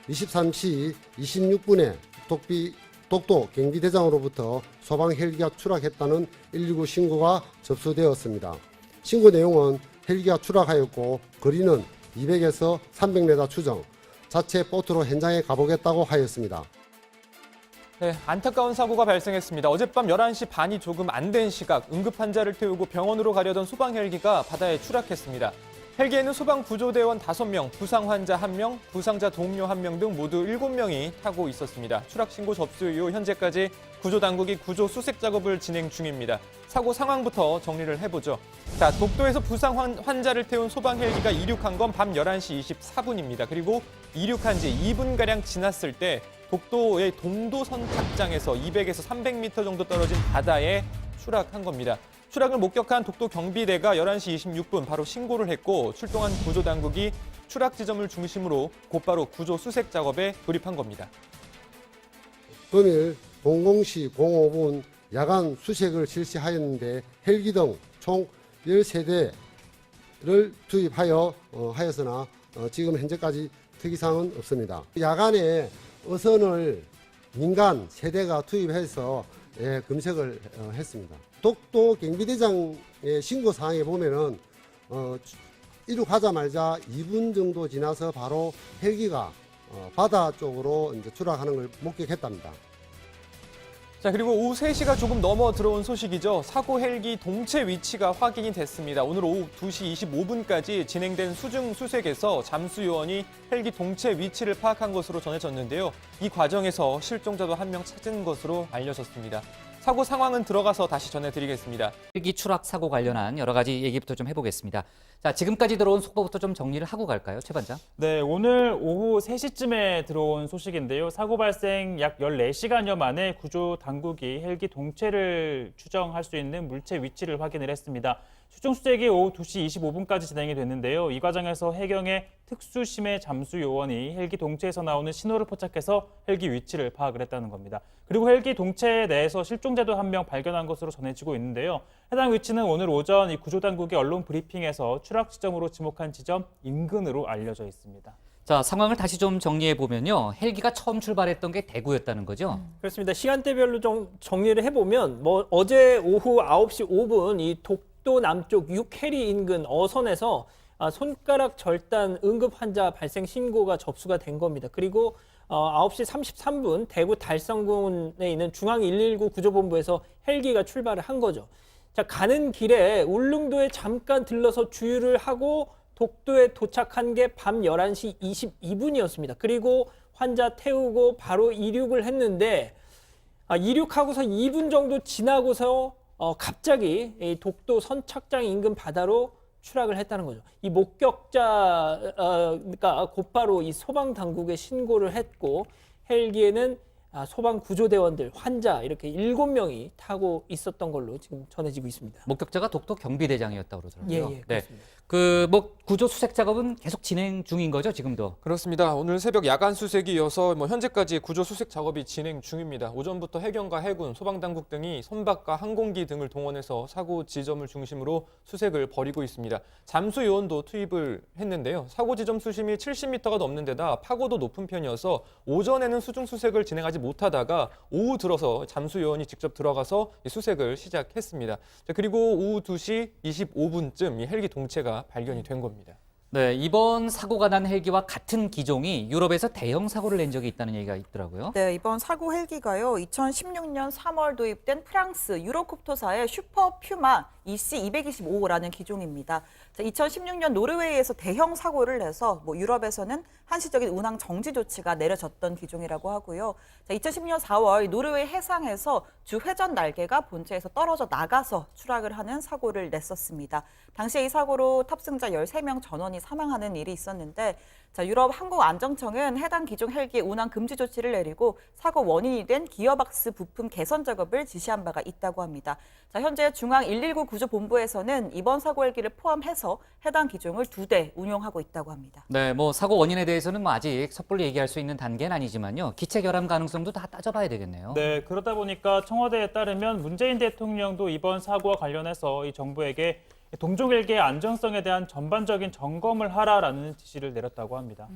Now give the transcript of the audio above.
23시 26분에 독도 경비대장으로부터 소방 헬기가 추락했다는 119 신고가 접수되었습니다. 신고 내용은 헬기가 추락하였고 거리는 200에서 300m 추정, 자체 보트로 현장에 가보겠다고 하였습니다. 네, 안타까운 사고가 발생했습니다. 어젯밤 11시 반이 조금 안 된 시각 응급 환자를 태우고 병원으로 가려던 소방 헬기가 바다에 추락했습니다. 헬기에는 소방구조대원 5명, 부상 환자 1명, 부상자 동료 1명 등 모두 7명이 타고 있었습니다. 추락 신고 접수 이후 현재까지 구조당국이 구조 수색 작업을 진행 중입니다. 사고 상황부터 정리를 해보죠. 자, 독도에서 부상 환자를 태운 소방 헬기가 이륙한 건 밤 11시 24분입니다. 그리고 이륙한 지 2분가량 지났을 때 독도의 동도선 착장에서 200에서 300m 정도 떨어진 바다에 추락한 겁니다. 추락을 목격한 독도 경비대가 11시 26분 바로 신고를 했고 출동한 구조당국이 추락 지점을 중심으로 곧바로 구조 수색 작업에 돌입한 겁니다. 금일 00시 05분 야간 수색을 실시하였는데 헬기 등 총 13대를 투입하였으나 지금 현재까지 특이사항은 없습니다. 야간에 어선을 민간 세대가 투입해서 검색을 했습니다. 독도 경비대장의 신고사항에 보면은 이륙하자마자 2분 정도 지나서 바로 헬기가 바다 쪽으로 이제 추락하는 걸 목격했답니다. 자, 그리고 오후 3시가 조금 넘어 들어온 소식이죠. 사고 헬기 동체 위치가 확인이 됐습니다. 오늘 오후 2시 25분까지 진행된 수중 수색에서 잠수요원이 헬기 동체 위치를 파악한 것으로 전해졌는데요. 이 과정에서 실종자도 1명 찾은 것으로 알려졌습니다. 사고 상황은 들어가서 다시 전해드리겠습니다. 헬기 추락 사고 관련한 여러 가지 얘기부터 좀 해보겠습니다. 자, 지금까지 들어온 속보부터 좀 정리를 하고 갈까요, 최 반장? 네, 오늘 오후 3시쯤에 들어온 소식인데요. 사고 발생 약 14시간여 만에 구조 당국이 헬기 동체를 추정할 수 있는 물체 위치를 확인을 했습니다. 수중 수색이 오후 2시 25분까지 진행이 됐는데요. 이 과정에서 해경의 특수심해 잠수요원이 헬기 동체에서 나오는 신호를 포착해서 헬기 위치를 파악을 했다는 겁니다. 그리고 헬기 동체 내에서 실종자도 1명 발견한 것으로 전해지고 있는데요. 해당 위치는 오늘 오전 이 구조당국의 언론 브리핑에서 추락 지점으로 지목한 지점 인근으로 알려져 있습니다. 자, 상황을 다시 좀 정리해 보면요. 헬기가 처음 출발했던 게 대구였다는 거죠? 그렇습니다. 시간대별로 좀 정리를 해보면 어제 오후 9시 5분 이 독도 남쪽 6해리 인근 어선에서 손가락 절단 응급 환자 발생 신고가 접수가 된 겁니다. 그리고 9시 33분 대구 달성군에 있는 중앙119 구조본부에서 헬기가 출발을 한 거죠. 자, 가는 길에 울릉도에 잠깐 들러서 주유를 하고 독도에 도착한 게 밤 11시 22분이었습니다. 그리고 환자 태우고 바로 이륙을 했는데 이륙하고서 2분 정도 지나고서 갑자기 이 독도 선착장 인근 바다로 추락을 했다는 거죠. 이 목격자가 곧바로 이 소방 당국에 신고를 했고 헬기에는 소방 구조대원들, 환자 이렇게 7명이 타고 있었던 걸로 지금 전해지고 있습니다. 목격자가 독도 경비대장이었다고 그러더라고요. 예, 그렇습니다. 구조 수색 작업은 계속 진행 중인 거죠, 지금도? 그렇습니다. 오늘 새벽 야간 수색이 이어서 현재까지 구조 수색 작업이 진행 중입니다. 오전부터 해경과 해군, 소방당국 등이 선박과 항공기 등을 동원해서 사고 지점을 중심으로 수색을 벌이고 있습니다. 잠수요원도 투입을 했는데요. 사고 지점 수심이 70m가 넘는 데다 파고도 높은 편이어서 오전에는 수중 수색을 진행하지 못하다가 오후 들어서 잠수요원이 직접 들어가서 수색을 시작했습니다. 자, 그리고 오후 2시 25분쯤 이 헬기 동체가 발견이 된 겁니다. 네, 이번 사고가 난 헬기와 같은 기종이 유럽에서 대형 사고를 낸 적이 있다는 얘기가 있더라고요. 네, 이번 사고 헬기가요. 2016년 3월 도입된 프랑스 유로콥터사의 슈퍼 퓨마 EC225라는 기종입니다. 2016년 노르웨이에서 대형 사고를 내서 유럽에서는 한시적인 운항 정지 조치가 내려졌던 기종이라고 하고요. 2010년 4월 노르웨이 해상에서 주 회전 날개가 본체에서 떨어져 나가서 추락을 하는 사고를 냈었습니다. 당시에 이 사고로 탑승자 13명 전원이 사망하는 일이 있었는데 유럽 항공안전청은 해당 기종 헬기의 운항 금지 조치를 내리고 사고 원인이 된 기어박스 부품 개선 작업을 지시한 바가 있다고 합니다. 현재 중앙119 구조본부에서는 이번 사고 헬기를 포함해서 해당 기종을 2대 운용하고 있다고 합니다. 네, 사고 원인에 대해서는 아직 섣불리 얘기할 수 있는 단계는 아니지만요. 기체 결함 가능성도 다 따져봐야 되겠네요. 네, 그러다 보니까 청와대에 따르면 문재인 대통령도 이번 사고와 관련해서 이 정부에게 동종 헬기의 안전성에 대한 전반적인 점검을 하라라는 지시를 내렸다고 합니다.